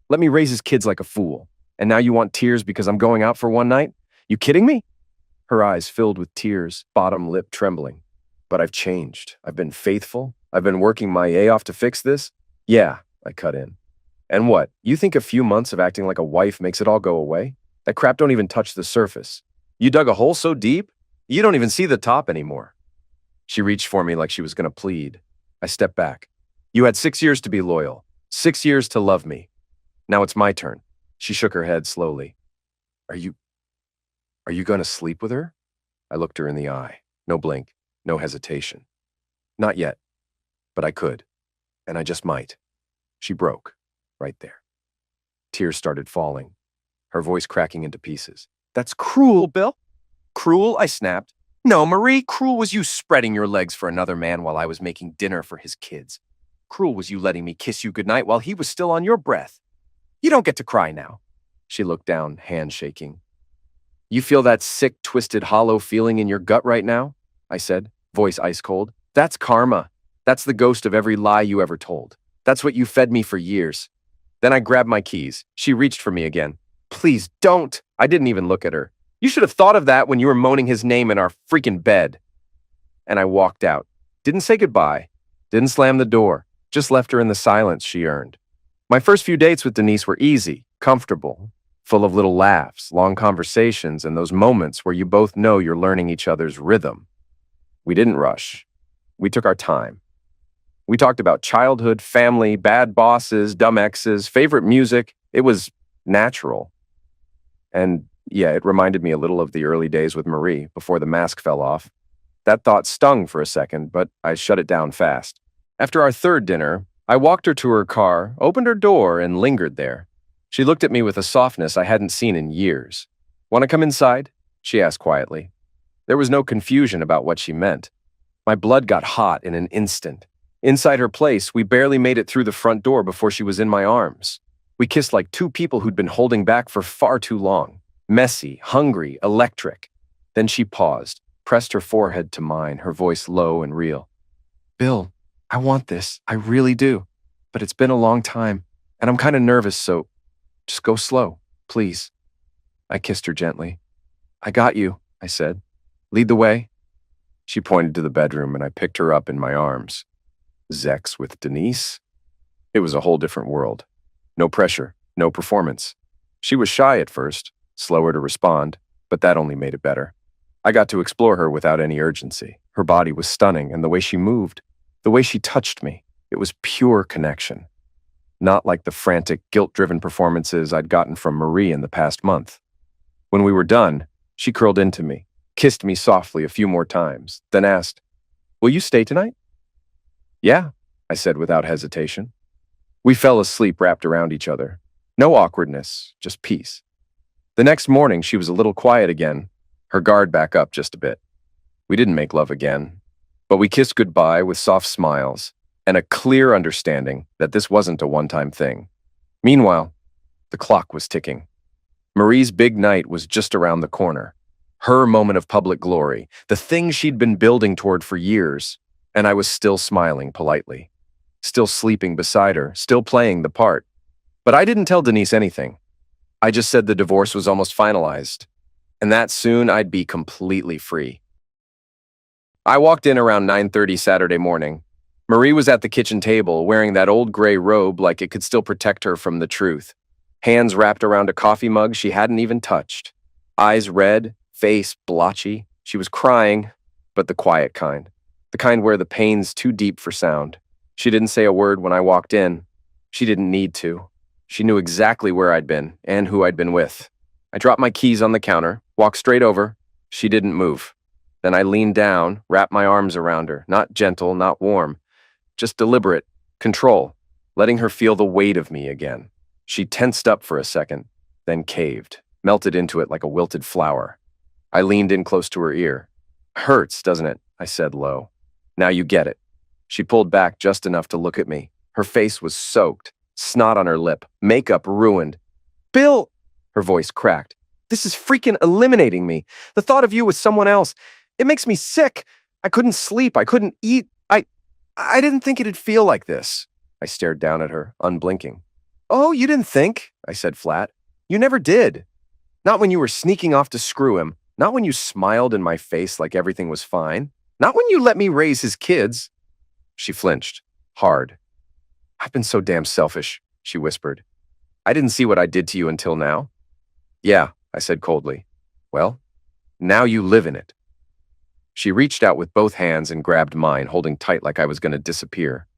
Let me raise his kids like a fool. And now you want tears because I'm going out for one night? You kidding me? Her eyes filled with tears, bottom lip trembling. But I've changed. I've been faithful. I've been working my A off to fix this. Yeah, I cut in. And what? You think a few months of acting like a wife makes it all go away? That crap don't even touch the surface. You dug a hole so deep, you don't even see the top anymore. She reached for me like she was going to plead. I stepped back. You had 6 years to be loyal. 6 years to love me. Now it's my turn. She shook her head slowly. Are you going to sleep with her? I looked her in the eye. No blink, no hesitation. Not yet, but I could, and I just might. She broke, right there. Tears started falling, her voice cracking into pieces. That's cruel, Bill. Cruel, I snapped. No, Marie, cruel was you spreading your legs for another man while I was making dinner for his kids. Cruel was you letting me kiss you goodnight while he was still on your breath. You don't get to cry now. She looked down, hand shaking. You feel that sick, twisted, hollow feeling in your gut right now? I said, voice ice cold. That's karma. That's the ghost of every lie you ever told. That's what you fed me for years. Then I grabbed my keys. She reached for me again. Please don't. I didn't even look at her. You should have thought of that when you were moaning his name in our freaking bed. And I walked out. Didn't say goodbye. Didn't slam the door. Just left her in the silence she earned. My first few dates with Denise were easy, comfortable, full of little laughs, long conversations, and those moments where you both know you're learning each other's rhythm. We didn't rush. We took our time. We talked about childhood, family, bad bosses, dumb exes, favorite music. It was natural. And yeah, it reminded me a little of the early days with Marie before the mask fell off. That thought stung for a second, but I shut it down fast. After our third dinner, I walked her to her car, opened her door, and lingered there. She looked at me with a softness I hadn't seen in years. Want to come inside? She asked quietly. There was no confusion about what she meant. My blood got hot in an instant. Inside her place, we barely made it through the front door before she was in my arms. We kissed like two people who'd been holding back for far too long. Messy, hungry, electric. Then she paused, pressed her forehead to mine, her voice low and real. Bill, I want this. I really do. But it's been a long time, and I'm kind of nervous, so just go slow, please. I kissed her gently. I got you, I said. Lead the way. She pointed to the bedroom, and I picked her up in my arms. Sex with Denise? It was a whole different world. No pressure, no performance. She was shy at first, slower to respond, but that only made it better. I got to explore her without any urgency. Her body was stunning, and the way she moved, the way she touched me, it was pure connection. Not like the frantic, guilt-driven performances I'd gotten from Marie in the past month. When we were done, she curled into me, kissed me softly a few more times, then asked, Will you stay tonight? Yeah, I said without hesitation. We fell asleep wrapped around each other. No awkwardness, just peace. The next morning, she was a little quiet again, her guard back up just a bit. We didn't make love again, but we kissed goodbye with soft smiles and a clear understanding that this wasn't a one-time thing. Meanwhile, the clock was ticking. Marie's big night was just around the corner. Her moment of public glory, the thing she'd been building toward for years, and I was still smiling politely. Still sleeping beside her, still playing the part. But I didn't tell Denise anything. I just said the divorce was almost finalized, and that soon I'd be completely free. I walked in around 9:30 Saturday morning. Marie was at the kitchen table, wearing that old gray robe like it could still protect her from the truth. hands wrapped around a coffee mug she hadn't even touched. Eyes red, face blotchy. She was crying, but the quiet kind. The kind where the pain's too deep for sound. She didn't say a word when I walked in. She didn't need to. She knew exactly where I'd been and who I'd been with. I dropped my keys on the counter, walked straight over. She didn't move. Then I leaned down, wrapped my arms around her, not gentle, not warm, just deliberate, control, letting her feel the weight of me again. She tensed up for a second, then caved, melted into it like a wilted flower. I leaned in close to her ear. "Hurts, doesn't it?" I said low. "Now you get it." She pulled back just enough to look at me. Her face was soaked, snot on her lip, makeup ruined. "Bill!" Her voice cracked. "This is freaking eliminating me. The thought of you with someone else, it makes me sick. I couldn't sleep. I couldn't eat. I didn't think it'd feel like this." I stared down at her, unblinking. "Oh, you didn't think?" I said flat. "You never did. Not when you were sneaking off to screw him. Not when you smiled in my face like everything was fine. Not when you let me raise his kids." She flinched, hard. "I've been so damn selfish," she whispered. "I didn't see what I did to you until now." "Yeah," I said coldly. "Well, now you live in it." She reached out with both hands and grabbed mine, holding tight like I was going to disappear.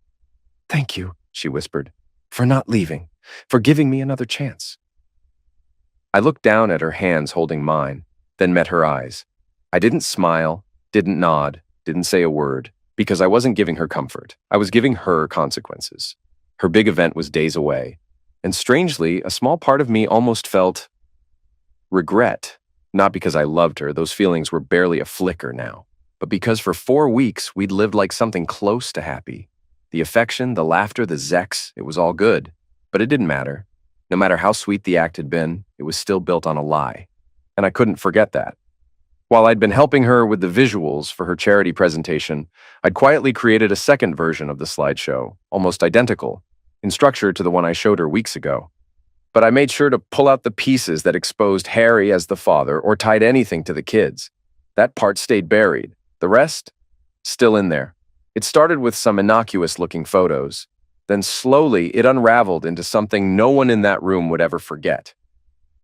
"Thank you," she whispered, "for not leaving, for giving me another chance." I looked down at her hands holding mine, then met her eyes. I didn't smile, didn't nod, didn't say a word, because I wasn't giving her comfort. I was giving her consequences. Her big event was days away, and strangely, a small part of me almost felt regret. Not because I loved her, those feelings were barely a flicker now, but because for 4 weeks we'd lived like something close to happy. The affection, the laughter, the zex, it was all good, but it didn't matter. No matter how sweet the act had been, it was still built on a lie, and I couldn't forget that. While I'd been helping her with the visuals for her charity presentation, I'd quietly created a second version of the slideshow, almost identical, in structure to the one I showed her weeks ago. But I made sure to pull out the pieces that exposed Harry as the father or tied anything to the kids. That part stayed buried. The rest? Still in there. It started with some innocuous-looking photos. Then slowly it unraveled into something no one in that room would ever forget.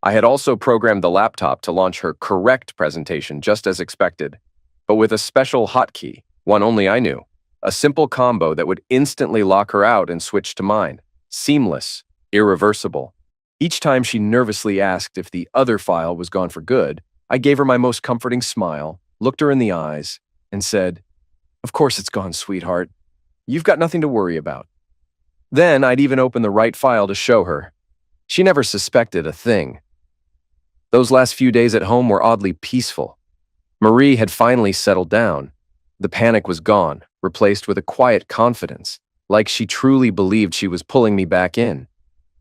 I had also programmed the laptop to launch her correct presentation just as expected, but with a special hotkey, one only I knew. A simple combo that would instantly lock her out and switch to mine. Seamless, irreversible. Each time she nervously asked if the other file was gone for good, I gave her my most comforting smile, looked her in the eyes, and said, "Of course it's gone, sweetheart. You've got nothing to worry about." Then I'd even open the right file to show her. She never suspected a thing. Those last few days at home were oddly peaceful. Marie had finally settled down. The panic was gone, replaced with a quiet confidence, like she truly believed she was pulling me back in.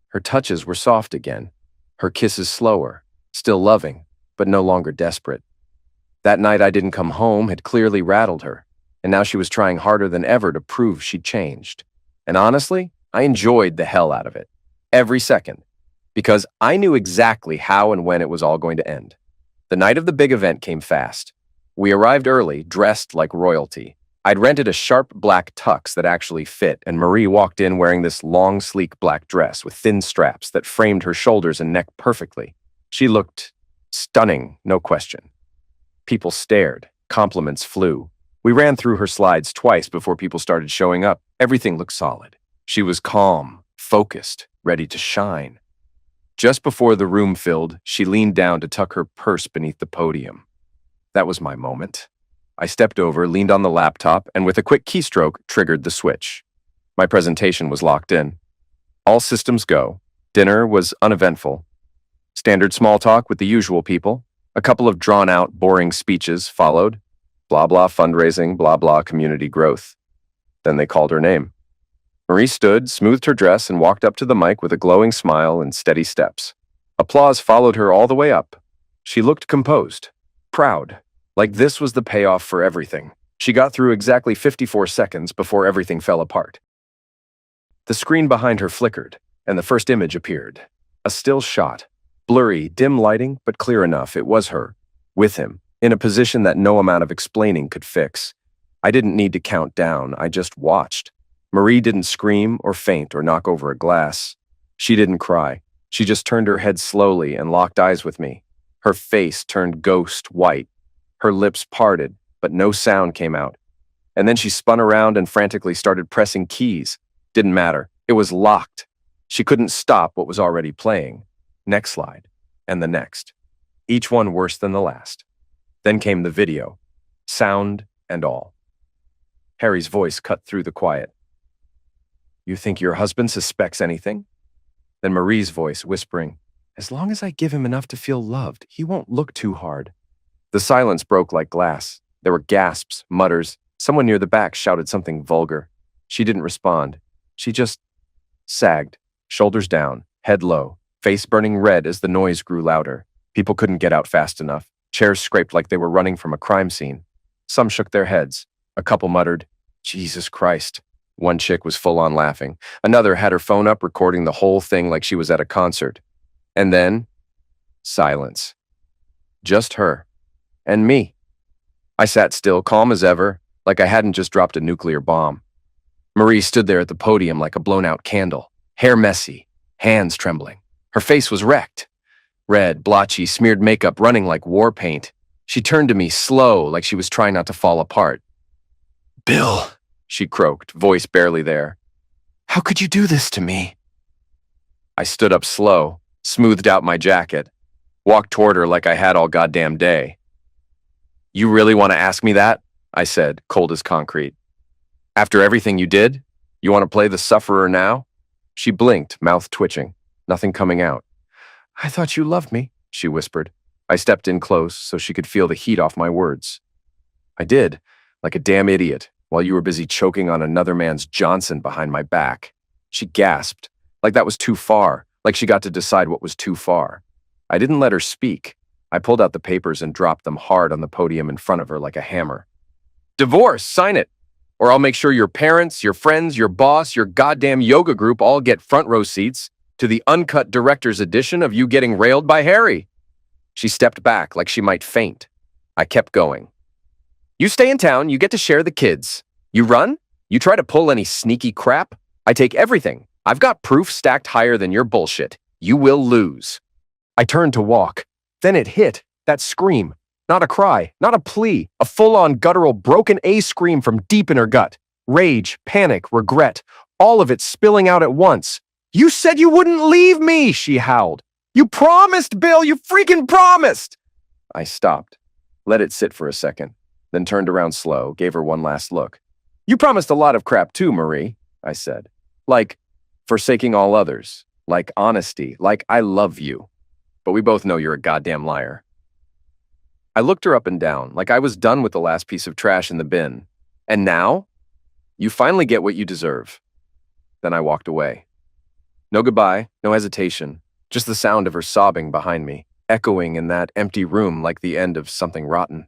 Her touches were soft again, her kisses slower, still loving, but no longer desperate. That night I didn't come home had clearly rattled her, and now she was trying harder than ever to prove she'd changed. And honestly, I enjoyed the hell out of it. Every second. Because I knew exactly how and when it was all going to end. The night of the big event came fast. We arrived early, dressed like royalty. I'd rented a sharp black tux that actually fit, and Marie walked in wearing this long, sleek black dress with thin straps that framed her shoulders and neck perfectly. She looked stunning, no question. People stared. Compliments flew. We ran through her slides twice before people started showing up. Everything looked solid. She was calm, focused, ready to shine. Just before the room filled, she leaned down to tuck her purse beneath the podium. That was my moment. I stepped over, leaned on the laptop, and with a quick keystroke, triggered the switch. My presentation was locked in. All systems go. Dinner was uneventful. Standard small talk with the usual people. A couple of drawn-out, boring speeches followed. Blah, blah fundraising, blah, blah community growth. Then they called her name. Marie stood, smoothed her dress, and walked up to the mic with a glowing smile and steady steps. Applause followed her all the way up. She looked composed, proud, like this was the payoff for everything. She got through exactly 54 seconds before everything fell apart. The screen behind her flickered, and the first image appeared. A still shot. Blurry, dim lighting, but clear enough. It was her, with him, in a position that no amount of explaining could fix. I didn't need to count down. I just watched. Marie didn't scream or faint or knock over a glass. She didn't cry. She just turned her head slowly and locked eyes with me. Her face turned ghost white. Her lips parted, but no sound came out. And then she spun around and frantically started pressing keys. Didn't matter. It was locked. She couldn't stop what was already playing. Next slide. And the next. Each one worse than the last. Then came the video. Sound and all. Harry's voice cut through the quiet. "You think your husband suspects anything?" Then Marie's voice whispering, "As long as I give him enough to feel loved, he won't look too hard." The silence broke like glass. There were gasps, mutters. Someone near the back shouted something vulgar. She didn't respond. She just sagged, shoulders down, head low, face burning red as the noise grew louder. People couldn't get out fast enough. Chairs scraped like they were running from a crime scene. Some shook their heads. A couple muttered, "Jesus Christ." One chick was full on laughing. Another had her phone up recording the whole thing like she was at a concert. And then, silence. Just her. And me. I sat still, calm as ever, like I hadn't just dropped a nuclear bomb. Marie stood there at the podium like a blown-out candle, hair messy, hands trembling. Her face was wrecked. Red, blotchy, smeared makeup running like war paint. She turned to me slow, like she was trying not to fall apart. "Bill," she croaked, voice barely there. "How could you do this to me?" I stood up slow, smoothed out my jacket, walked toward her like I had all goddamn day. "You really want to ask me that?" I said, cold as concrete. "After everything you did, you want to play the sufferer now?" She blinked, mouth twitching, nothing coming out. "I thought you loved me," she whispered. I stepped in close so she could feel the heat off my words. "I did, like a damn idiot, while you were busy choking on another man's Johnson behind my back." She gasped, like that was too far, like she got to decide what was too far. I didn't let her speak. I pulled out the papers and dropped them hard on the podium in front of her like a hammer. "Divorce, sign it! Or I'll make sure your parents, your friends, your boss, your goddamn yoga group all get front row seats to the uncut director's edition of you getting railed by Harry." She stepped back like she might faint. I kept going. "You stay in town, you get to share the kids. You run? You try to pull any sneaky crap? I take everything. I've got proof stacked higher than your bullshit. You will lose." I turned to walk. Then it hit, that scream. Not a cry, not a plea, a full-on guttural broken A scream from deep in her gut. Rage, panic, regret, all of it spilling out at once. "You said you wouldn't leave me," she howled. "You promised, Bill, you freaking promised!" I stopped, let it sit for a second, then turned around slow, gave her one last look. "You promised a lot of crap too, Marie," I said. "Like forsaking all others, like honesty, like I love you. But we both know you're a goddamn liar." I looked her up and down, like I was done with the last piece of trash in the bin. "And now? You finally get what you deserve." Then I walked away. No goodbye, no hesitation, just the sound of her sobbing behind me, echoing in that empty room like the end of something rotten.